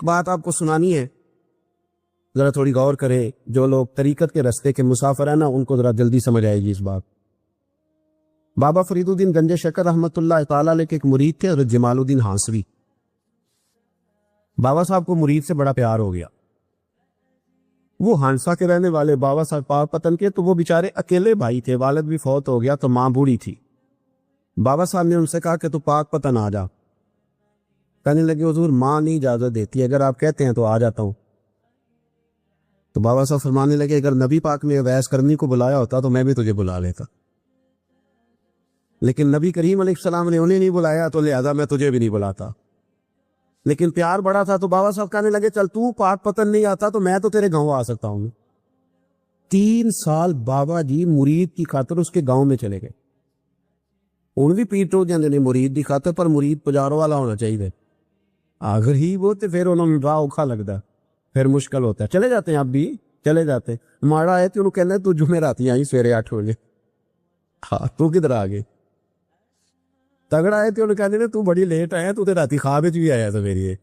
ایک بات آپ کو سنانی ہے، ذرا تھوڑی غور کریں. جو لوگ طریقت کے رستے کے مسافر ہیں نا، ان کو ذرا جلدی سمجھ آئے گی اس بات. بابا فرید الدین گنج شکر رحمۃ اللہ تعالیٰ علیہ کے ایک مرید تھے، حضرت جمال الدین ہانسوی. بابا صاحب کو مرید سے بڑا پیار ہو گیا. وہ ہانسا کے رہنے والے بابا صاحب پاک پتن کے، تو وہ بیچارے اکیلے بھائی تھے، والد بھی فوت ہو گیا تو ماں بوڑھی تھی. بابا صاحب نے ان سے کہا کہ تو پاک پتن آ جا. کہنے لگے حضور ماں نہیں اجازت دیتی، اگر آپ کہتے ہیں تو آ جاتا ہوں. تو بابا صاحب فرمانے لگے اگر نبی پاک نے ویس کرنی کو بلایا ہوتا تو میں بھی تجھے بلا لیتا، لیکن نبی کریم علیہ السلام نے انہیں نہیں بلایا تو لہذا میں تجھے بھی نہیں بلاتا. لیکن پیار بڑا تھا تو بابا صاحب کہنے لگے چل تو پاک پتن نہیں آتا تو میں تو تیرے گاؤں آ سکتا ہوں. 3 سال بابا جی مرید کی خاطر اس کے گاؤں میں چلے گئے. ان بھی پیٹو جاندے مرید کی خاطر، پر مرید پجاروں والا ہونا چاہیے. اگر ہی وہ تو پھر انہوں نے راہ اوکھا لگتا، پھر مشکل ہوتا ہے. چلے جاتے ہیں اب بھی چلے جاتے. ماڑا ہے تو انہوں کہنا تو جمعرات آئی سویرے 8 بجے. ہاں تو کدھر آ گئے؟ تگڑا ہے تو انہوں کہنے تو بڑی لیٹ آیا، تو راتی خواب بھی آیا تھا میری.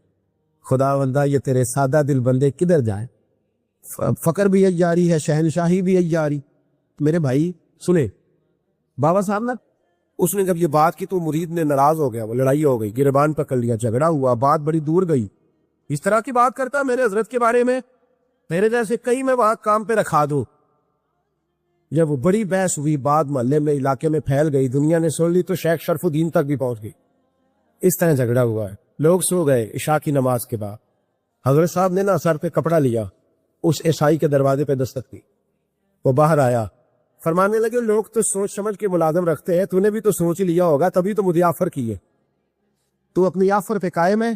خدا بندہ یہ تیرے سادہ دل بندے کدھر جائیں؟ فقر بھی جاری ہے، شہنشاہی بھی جاری. میرے بھائی سنے، بابا صاحب نا اس نے جب یہ بات کی تو مرید نے ناراض ہو گیا، وہ لڑائی ہو گئی، گربان پکڑ لیا، جھگڑا ہوا، بات بڑی دور گئی. اس طرح کی بات کرتا میرے حضرت کے بارے میں، میرے جیسے کئی میں وہاں کام پہ رکھا دوں. جب وہ بڑی بحث ہوئی، بات محلے میں علاقے میں پھیل گئی، دنیا نے سن لی تو شیخ شرف الدین تک بھی پہنچ گئی. اس طرح جھگڑا ہوا ہے. لوگ سو گئے عشاء کی نماز کے بعد. حضرت صاحب نے نا سر پہ کپڑا لیا، اس عیسائی کے دروازے پہ دستک دی. وہ باہر آیا، فرمانے لگے لوگ تو سوچ سمجھ کے ملازم رکھتے ہیں، تو نے بھی تو سوچ لیا ہوگا تبھی تو مجھے آفر کی ہے. تو اپنی آفر پہ قائم ہے؟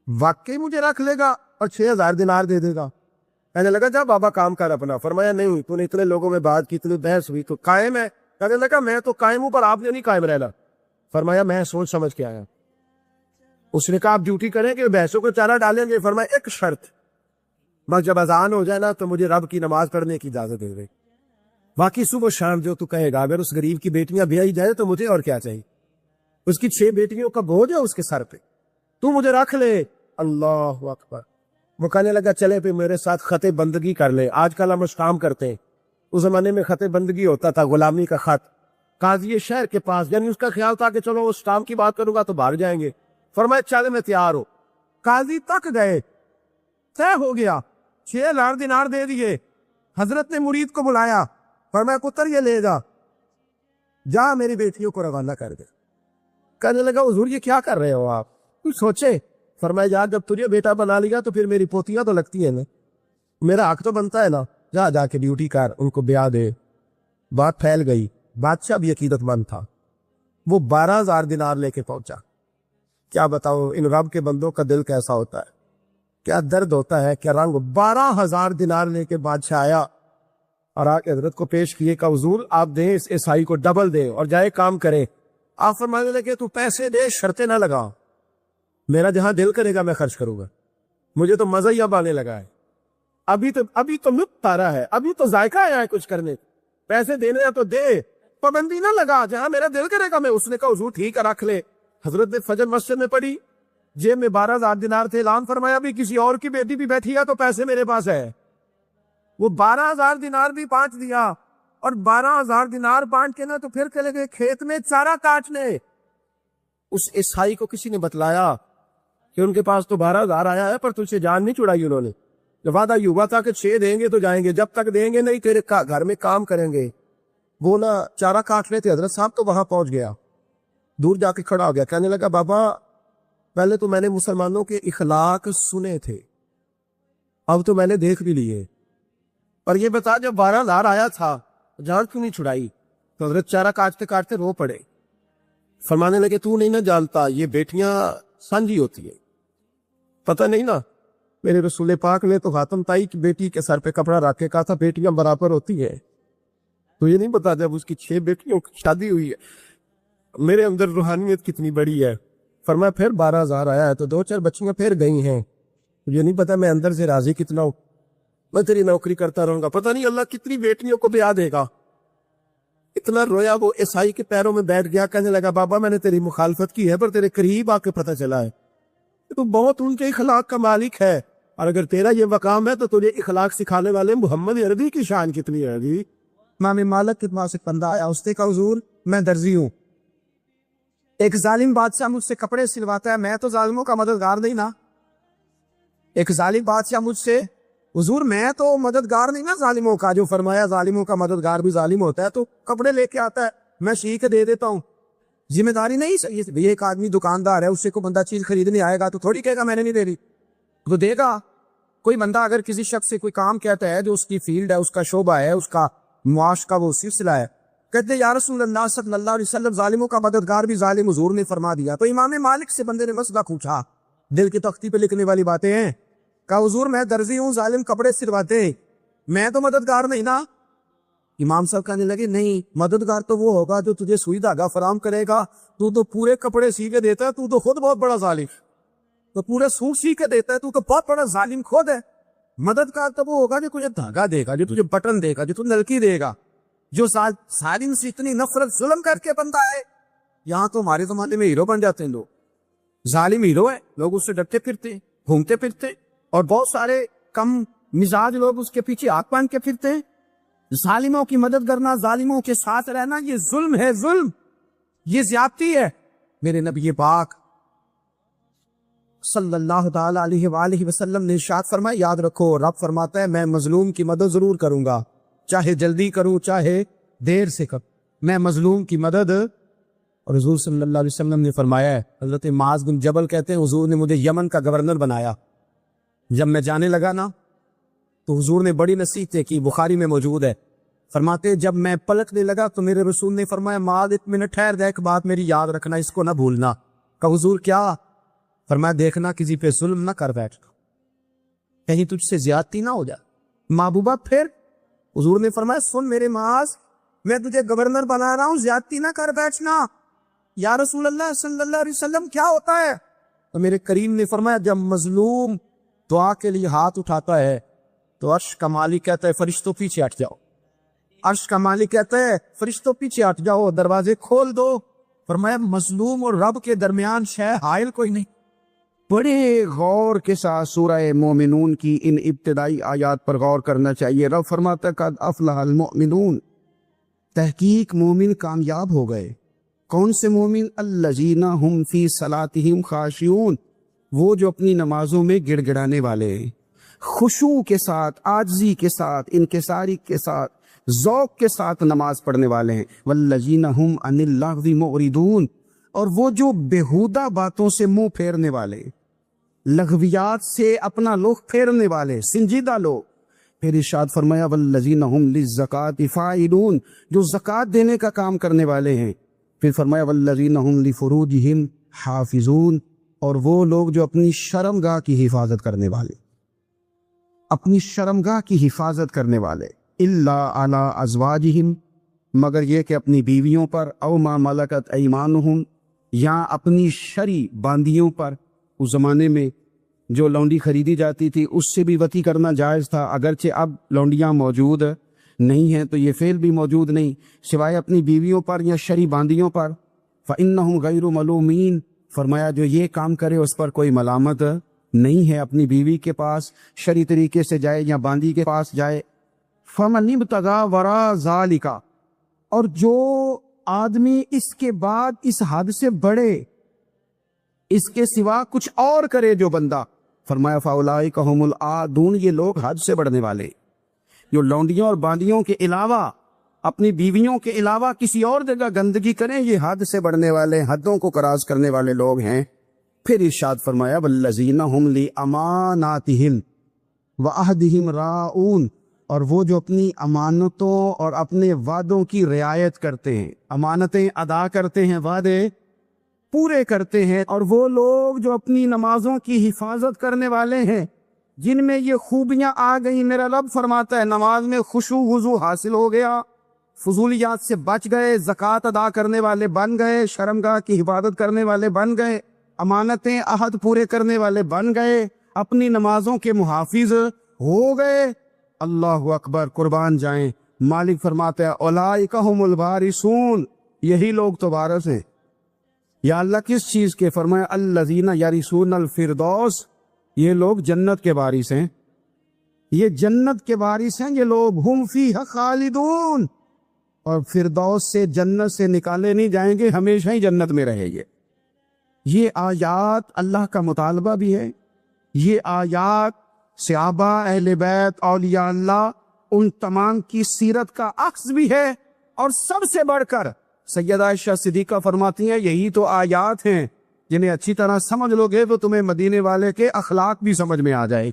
واقعی مجھے رکھ لے گا اور 6000 دینار دے دے گا؟ کہنے لگا جا بابا کام کر اپنا. فرمایا نہیں، تو نے اتنے لوگوں میں بات کی، اتنی بحث ہوئی، تو قائم ہے؟ کہنے لگا میں تو قائم ہوں، پر آپ نے نہیں قائم رہنا. فرمایا میں سوچ سمجھ کے آیا. اس نے کہا آپ ڈیوٹی کریں کہ بحثوں کو چارہ ڈالیں گے؟ فرمایا ایک شرط، بس جب اذان ہو جائے نا تو مجھے رب کی نماز پڑھنے کی اجازت دے دے. باقی صبح شام جو تو کہے گا. اگر اس غریب کی بیٹیاں بیائی جائے تو مجھے اور کیا چاہیے؟ اس کی 6 بیٹیوں کا بوجھ ہے اس کے سر پہ، تو مجھے رکھ لے. اللہ اکبر. وہ کہنے لگا چلے پھر میرے ساتھ خط بندگی کر لے. آج کل ہم کام کرتے ہیں، اس زمانے میں خط بندگی ہوتا تھا، غلامی کا خط. قاضی شہر کے پاس، یعنی اس کا خیال تھا کہ چلو اس کام کی بات کروں گا تو باہر جائیں گے. فرمایا چلے میں تیار ہوں. قاضی تک گئے، طے ہو گیا، 6000 دینار دے دیے. حضرت نے مرید کو بلایا، فرمایا پتر یہ لے جا میری بیٹیوں کو روانہ کر دے. کہنے لگا حضور یہ کیا کر رہے ہو آپ؟ کچھ سوچے. فرمایا جا جب تجھے بیٹا بنا لیا تو پھر میری پوتیاں تو لگتی ہیں نا، میرا حق تو بنتا ہے نا. جا کے ڈیوٹی کر، ان کو بیاہ دے. بات پھیل گئی. بادشاہ بھی عقیدت مند تھا، وہ 12000 دینار لے کے پہنچا. کیا بتاؤ ان رب کے بندوں کا دل کیسا ہوتا ہے، کیا درد ہوتا ہے، کیا رنگ. 12000 دینار لے کے بادشاہ آیا اور آ کے حضرت کو پیش کیے کہ حضور آپ دیں اس عیسائی کو ڈبل دیں اور جائے کام کرے. آپ فرمانے لگے تو پیسے دے، شرطیں نہ لگا، میرا جہاں دل کرے گا میں خرچ کروں گا. مجھے تو مزہ ہی اب آنے لگا ہے، ابھی تو لطف آ رہا ہے، ابھی تو ذائقہ آیا ہے کچھ کرنے. پیسے دینے ہیں تو دے، پابندی نہ لگا، جہاں میرا دل کرے گا میں. اس نے کہا حضور ٹھیک ہے رکھ لے. حضرت نے فجر مسجد میں پڑھی، جیب میں 12000 دینار تھے. اعلان فرمایا بھی کسی اور کی بیٹی بھی بیٹھی ہے تو پیسے میرے پاس ہے. وہ 12000 دینار بھی بانٹ دیا، اور 12000 دینار بانٹ کے نا تو پھر چلے گئے کھیت میں چارہ کاٹنے. اس عیسائی کو کسی نے بتلایا کہ ان کے پاس تو 12000 آیا ہے، پر تجھ سے جان نہیں چھڑائی انہوں نے. وعدہ یہ ہوا تھا کہ 6 دیں گے تو جائیں گے، جب تک دیں گے نہیں تیرے گھر میں کام کریں گے. وہ نا چارہ کاٹ رہے تھے. حضرت صاحب تو وہاں پہنچ گیا، دور جا کے کھڑا ہو گیا. کہنے لگا بابا پہلے تو میں نے مسلمانوں کے اخلاق سنے تھے، اب تو میں نے دیکھ بھی لیے، اور یہ بتا جب 12000 آیا تھا جان کیوں نہیں چھڑائی؟ تو حضرت چارہ کاٹتے کاٹتے رو پڑے. فرمانے لگے تو نہیں نہ جانتا یہ بیٹیاں سانجھی ہوتی ہے، پتہ نہیں نا. میرے رسول پاک نے تو خاتم تائی کی بیٹی کے سر پہ کپڑا رکھ کے کہا تھا بیٹیاں برابر ہوتی ہے. تو یہ نہیں پتا جب اس کی 6 بیٹیوں کی شادی ہوئی ہے میرے اندر روحانیت کتنی بڑی ہے. فرمایا پھر 12000 آیا ہے تو 2-4 بچیاں پھر گئی ہیں. یہ نہیں پتا میں اندر سے راضی کتنا ہوں، میں تیری نوکری کرتا رہوں گا، پتہ نہیں اللہ کتنی بیٹیوں کو بیاہ دے گا. اتنا رویا وہ عیسائی کے پیروں میں بیٹھ گیا. کہنے لگا بابا میں نے تیری مخالفت کی ہے، پر تیرے قریب آ کے پتہ چلا ہے تو بہت ان کے اخلاق کا مالک ہے، اور اگر تیرا یہ مقام ہے تو تجھے اخلاق سکھانے والے محمد عربی کی شان کتنی ہے جی۔ امام مالک کے پاس ایک بندہ آیا، اس نے کہا حضور میں درزی ہوں، ایک ظالم بادشاہ مجھ سے کپڑے سلواتا ہے، میں تو ظالموں کا مددگار نہیں نا، ایک ظالم بادشاہ مجھ سے، حضور میں تو مددگار نہیں نا ظالموں کا، جو فرمایا ظالموں کا مددگار بھی ظالم ہوتا ہے، تو کپڑے لے کے آتا ہے میں سی کے دے دیتا ہوں، ذمہ داری نہیں صحیح ہے۔ ایک آدمی دکاندار ہے، اس سے کوئی بندہ چیز خریدنے آئے گا تو تھوڑی کہے گا میں نے نہیں دے دی، تو دے گا۔ کوئی بندہ اگر کسی شخص سے کوئی کام کہتا ہے جو اس کی فیلڈ ہے، اس کا شعبہ ہے، اس کا معاش کا وہ سلسلہ ہے، کہتے ہیں یا رسول اللہ صلی اللہ علیہ وسلم ظالموں کا مددگار بھی ظالم، حضور نے فرما دیا۔ تو امام مالک سے بندے نے مسئلہ پوچھا، دل کی تختی پہ لکھنے والی باتیں ہیں، کہا حضور میں درزی ہوں، ظالم کپڑے سلواتے ہیں، میں تو مددگار نہیں نا۔ امام صاحب کہنے لگے نہیں، مددگار تو وہ ہوگا جو تجھے سوئی دھاگا فراہم کرے گا، تو پورے کپڑے سی کے دیتا ہے، تو خود بہت بڑا ظالم، تو پورے سوٹ سی کے دیتا ہے، تو بہت بڑا ظالم خود ہے۔ مددگار تو وہ ہوگا جو تجھے دھاگا دے گا، جو تجھے بٹن دے گا، جو تجھے نلکی دے گا، جو ظالم سے اتنی نفرت ظلم کر کے بنتا ہے۔ یہاں تو ہمارے زمانے میں ہیرو بن جاتے ہیں لوگ، ظالم ہیرو ہے، لوگ اس سے ڈرتے پھرتے گھومتے پھرتے، اور بہت سارے کم مزاج لوگ اس کے پیچھے آنکھ باندھ کے پھرتے ہیں۔ ظالموں کی مدد کرنا، ظالموں کے ساتھ رہنا، یہ ظلم ہے، ظلم، یہ زیادتی ہے۔ میرے نبی پاک صلی اللہ تعالی علیہ وآلہ وسلم نے ارشاد فرمایا، یاد رکھو رب فرماتا ہے میں مظلوم کی مدد ضرور کروں گا، چاہے جلدی کروں چاہے دیر سے کروں، میں مظلوم کی مدد۔ اور حضور صلی اللہ علیہ وسلم نے فرمایا ہے، حضرت معاذ بن جبل کہتے ہیں حضور نے مجھے یمن کا گورنر بنایا، جب میں جانے لگا نا تو حضور نے بڑی نصیحتیں کی، بخاری میں موجود ہے، فرماتے جب میں پلٹنے لگا تو میرے رسول نے فرمایا معاذ ایک منٹ ٹھہر جا، ایک بات میری یاد رکھنا، اس کو نہ بھولنا۔ کہ حضور کیا؟ فرمایا دیکھنا کسی پہ ظلم نہ کر بیٹھ، کہیں تجھ سے زیادتی نہ ہو جائے۔ محبوبہ پھر حضور نے فرمایا سن میرے معاذ، میں تجھے گورنر بنا رہا ہوں، زیادتی نہ کر بیٹھنا۔ یا رسول اللہ صلی اللہ علیہ وسلم کیا ہوتا ہے؟ تو میرے کریم نے فرمایا جب مظلوم دعا کے لیے ہاتھ اٹھاتا ہے تو عرش کا مالک کہتا ہے فرشتوں پیچھے ہٹ جاؤ، عرش کا مالک کہتا ہے فرشتوں پیچھے ہٹ جاؤ، دروازے کھول دو۔ فرمایا مظلوم اور رب کے درمیان شے حائل کوئی نہیں۔ بڑے غور کے ساتھ سورہ مومنون کی ان ابتدائی آیات پر غور کرنا چاہیے۔ رب فرماتا ہے قد افلح المؤمنون، تحقیق مومن کامیاب ہو گئے۔ کون سے مومن؟ الذین هم فی صلاتہم خاشعون، وہ جو اپنی نمازوں میں گڑ گڑانے والے ہیں، خشوع کے ساتھ، عاجزی کے ساتھ، انکساری کے ساتھ، ذوق کے ساتھ نماز پڑھنے والے ہیں۔ والذین هم عن اللغو معرضون، اور وہ جو بےہودہ باتوں سے منہ پھیرنے والے، لغویات سے اپنا رخ پھیرنے والے، سنجیدہ لوگ۔ پھر ارشاد فرمایا والذین هم للزکاۃ فاعلون، جو زکوٰۃ دینے کا کام کرنے والے ہیں۔ پھر فرمایا والذین هم لفروجہم حافظون، اور وہ لوگ جو اپنی شرمگاہ کی حفاظت کرنے والے، اپنی شرمگاہ کی حفاظت کرنے والے، الا علی ازواجہم، مگر یہ کہ اپنی بیویوں پر، او ما ملکت ایمانہم، یا اپنی شرعی باندیوں پر۔ اس زمانے میں جو لونڈی خریدی جاتی تھی اس سے بھی وطی کرنا جائز تھا، اگرچہ اب لونڈیاں موجود نہیں ہیں تو یہ فعل بھی موجود نہیں، سوائے اپنی بیویوں پر یا شرعی باندیوں پر۔ فإنہم غیر ملومین، فرمایا جو یہ کام کرے اس پر کوئی ملامت نہیں ہے، اپنی بیوی کے پاس شرعی طریقے سے جائے یا باندی کے پاس جائے۔ فمن ابتغى وراء ذلك، اور جو آدمی اس کے بعد اس حد سے بڑھے، اس کے سوا کچھ اور کرے جو بندہ، فرمایا فاولئک هم العادون، یہ لوگ حد سے بڑھنے والے، جو لونڈیوں اور باندیوں کے علاوہ، اپنی بیویوں کے علاوہ کسی اور جگہ گندگی کریں، یہ حد سے بڑھنے والے، حدوں کو کراس کرنے والے لوگ ہیں۔ پھر ارشاد فرمایا والذین هم لاماناتہم وعہدہم راعون، اور وہ جو اپنی امانتوں اور اپنے وعدوں کی رعایت کرتے ہیں، امانتیں ادا کرتے ہیں، وعدے پورے کرتے ہیں، اور وہ لوگ جو اپنی نمازوں کی حفاظت کرنے والے ہیں، جن میں یہ خوبیاں آ گئیں۔ میرا رب فرماتا ہے نماز میں خشوع وضو حاصل ہو گیا، فضولیات سے بچ گئے، زکوٰۃ ادا کرنے والے بن گئے، شرمگاہ کی حفاظت کرنے والے بن گئے، امانتیں عہد پورے کرنے والے بن گئے، اپنی نمازوں کے محافظ ہو گئے۔ اللہ اکبر، قربان جائیں۔ مالک فرماتا ہے اولئک هم الوارثون، یہی لوگ تو وارث ہیں، یا اللہ کس چیز کے؟ فرمایا الذین یرثون الفردوس، یہ لوگ جنت کے وارث ہیں، یہ جنت کے وارث ہیں یہ لوگ، ہم فیہا خالدون، اور فردوس سے جنت سے نکالے نہیں جائیں گے، ہمیشہ ہی جنت میں رہیں گے۔ یہ آیات اللہ کا مطالبہ بھی ہے، یہ آیات صحابہ، اہل بیت، اولیاء اللہ، ان تمام کی سیرت کا عکس بھی ہے، اور سب سے بڑھ کر سیدہ عائشہ صدیقہ فرماتی ہیں یہی تو آیات ہیں جنہیں اچھی طرح سمجھ لو گے تو تمہیں مدینے والے کے اخلاق بھی سمجھ میں آ جائے،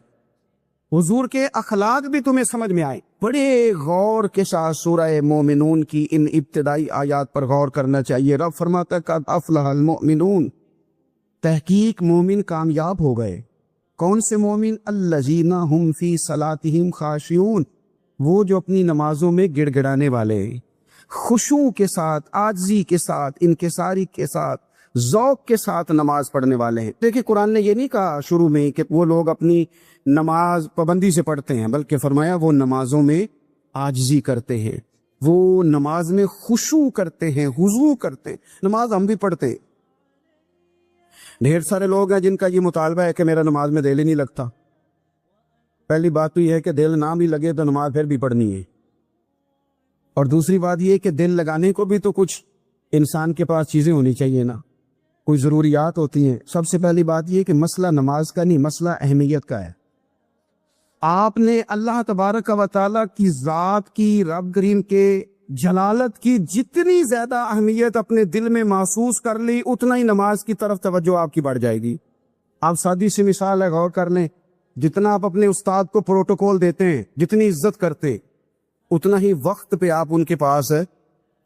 حضور کے اخلاق بھی تمہیں سمجھ میں آئے۔ بڑے غور کے ساتھ سورہ مومنون کی ان ابتدائی آیات پر غور کرنا چاہیے۔ رب فرماتا ہے قد افلح المؤمنون، تحقیق مومن کامیاب ہو گئے۔ کون سے مومن؟ الذین ہم فی صلاتہم خاشعون، وہ جو اپنی نمازوں میں گڑ گڑانے والے، خشوع کے ساتھ، عاجزی کے ساتھ، انکساری کے ساتھ، ذوق کے ساتھ نماز پڑھنے والے ہیں۔ دیکھیں قرآن نے یہ نہیں کہا شروع میں کہ وہ لوگ اپنی نماز پابندی سے پڑھتے ہیں، بلکہ فرمایا وہ نمازوں میں عاجزی کرتے ہیں، وہ نماز میں خشوع کرتے ہیں، خضوع کرتے ہیں۔ نماز ہم بھی پڑھتے ہیں، ڈھیر سارے لوگ ہیں جن کا یہ مطالبہ ہے کہ میرا نماز میں دل ہی نہیں لگتا۔ پہلی بات تو یہ ہے کہ دل نہ بھی لگے تو نماز پھر بھی پڑھنی ہے، اور دوسری بات یہ کہ دل لگانے کو بھی تو کچھ انسان کے پاس چیزیں ہونی چاہیے نا، کوئی ضروریات ہوتی ہیں۔ سب سے پہلی بات یہ کہ مسئلہ نماز کا نہیں، مسئلہ اہمیت کا ہے۔ آپ نے اللہ تبارک و تعالیٰ کی ذات کی، رب کریم کے جلالت کی جتنی زیادہ اہمیت اپنے دل میں محسوس کر لی، اتنا ہی نماز کی طرف توجہ آپ کی بڑھ جائے گی۔ آپ سادی سی مثال ہے، غور کر لیں، جتنا آپ اپنے استاد کو پروٹوکول دیتے ہیں، جتنی عزت کرتے، اتنا ہی وقت پہ آپ ان کے پاس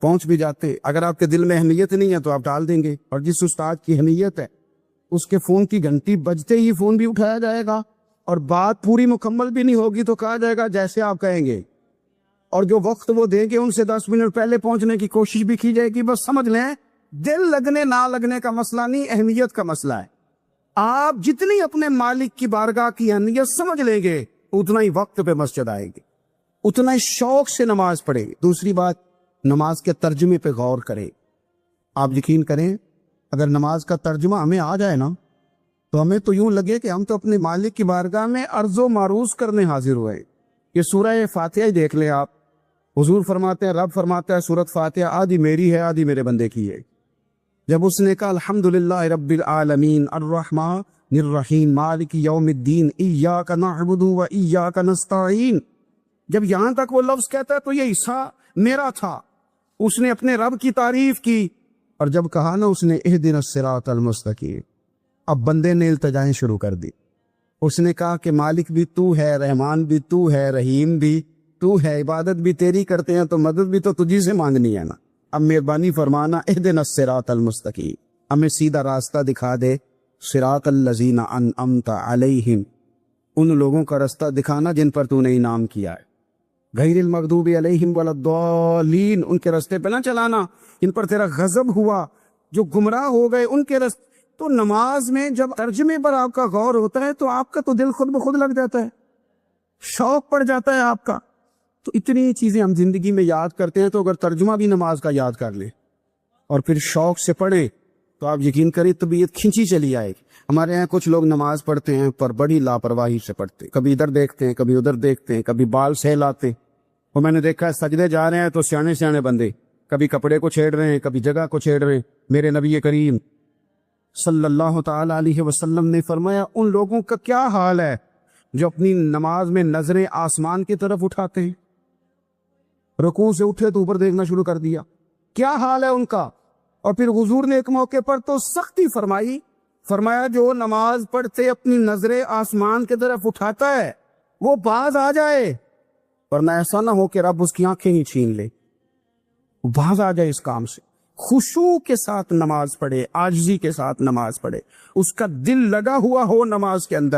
پہنچ بھی جاتے۔ اگر آپ کے دل میں اہمیت نہیں ہے تو آپ ٹال دیں گے، اور جس استاد کی اہمیت ہے اس کے فون کی گھنٹی بجتے ہی فون بھی اٹھایا جائے گا، اور بات پوری مکمل بھی نہیں ہوگی تو کہا جائے گا جیسے آپ کہیں گے، اور جو وقت وہ دیں گے ان سے 10 منٹ پہلے پہنچنے کی کوشش بھی کی جائے گی۔ بس سمجھ لیں دل لگنے نہ لگنے کا مسئلہ نہیں، اہمیت کا مسئلہ ہے۔ آپ جتنی اپنے مالک کی بارگاہ کی اہمیت سمجھ لیں گے اتنا ہی وقت پہ مسجد آئے گی، اتنا ہی شوق سے نماز پڑھے۔ دوسری بات، نماز کے ترجمے پہ غور کریں۔ آپ یقین کریں اگر نماز کا ترجمہ ہمیں آ جائے نا تو ہمیں تو یوں لگے کہ ہم تو اپنے مالک کی بارگاہ میں عرض و معروض کرنے حاضر ہوئے۔ یہ سورہ فاتحہ ہی دیکھ لیں آپ، حضور فرماتے ہیں، رب فرماتا ہے سورۃ فاتحہ آدھی میری ہے آدھی میرے بندے کی ہے۔ جب اس نے کہا الحمدللہ رب العالمین الرحمن الرحیم مالک یوم الدین ایاک نعبد و ایاک نستعین، جب یہاں تک وہ لفظ کہتا ہے تو یہ حصہ میرا تھا۔ اس نے اپنے رب کی تعریف کی، اور جب کہا نا اس نے اہدنا الصراط المستقیم، اب بندے نے التجائیں شروع کر دی۔ اس نے کہا کہ مالک بھی تو ہے، رحمان بھی تو ہے، رحیم بھی تو ہے، عبادت بھی تیری کرتے ہیں تو مدد بھی تو تجھی سے مانگنی ہے نا، اب مہربانی فرمانا اہدنا الصراط المستقیم، ہمیں سیدھا راستہ دکھا دے، صراط الذین انعمت علیہم، ان لوگوں کا راستہ دکھانا جن پر تو نے انعام کیا ہے، غیر المغضوب علیہم ولا الضالین، ان کے راستے پہ نہ چلانا ان پر تیرا غضب ہوا، جو گمراہ ہو گئے ان کے راستے۔ تو نماز میں جب ترجمے پر آپ کا غور ہوتا ہے تو آپ کا تو دل خود بخود لگ جاتا ہے، شوق پڑ جاتا ہے آپ کا۔ تو اتنی چیزیں ہم زندگی میں یاد کرتے ہیں، تو اگر ترجمہ بھی نماز کا یاد کر لیں اور پھر شوق سے پڑھیں تو آپ یقین کریں طبیعت کھنچی چلی آئے گی۔ ہمارے یہاں کچھ لوگ نماز پڑھتے ہیں پر بڑی لاپرواہی سے پڑھتے ہیں، کبھی ادھر دیکھتے ہیں کبھی ادھر دیکھتے ہیں، کبھی بال سہلاتے۔ وہ میں نے دیکھا ہے سجدے جا رہے ہیں تو سیانے سیانے بندے کبھی کپڑے کو چھیڑ رہے ہیں کبھی جگہ کو چھیڑ رہے ہیں۔ میرے نبی کریم صلی اللہ تعالی علیہ وسلم نے فرمایا ان لوگوں کا کیا حال ہے جو اپنی نماز میں نظریں آسمان کی طرف اٹھاتے ہیں، رکوع سے اٹھے تو اوپر دیکھنا شروع کر دیا، کیا حال ہے ان کا۔ اور پھر حضور نے ایک موقع پر تو سختی فرمائی، فرمایا جو نماز پڑھتے اپنی نظریں آسمان کی طرف اٹھاتا ہے وہ باز آ جائے، ورنہ ایسا نہ ہو کہ رب اس کی آنکھیں ہی چھین لے، باز آ جائے اس کام سے۔ خشوع کے ساتھ نماز پڑھے، عاجزی کے ساتھ نماز پڑھے، اس کا دل لگا ہوا ہو نماز کے اندر۔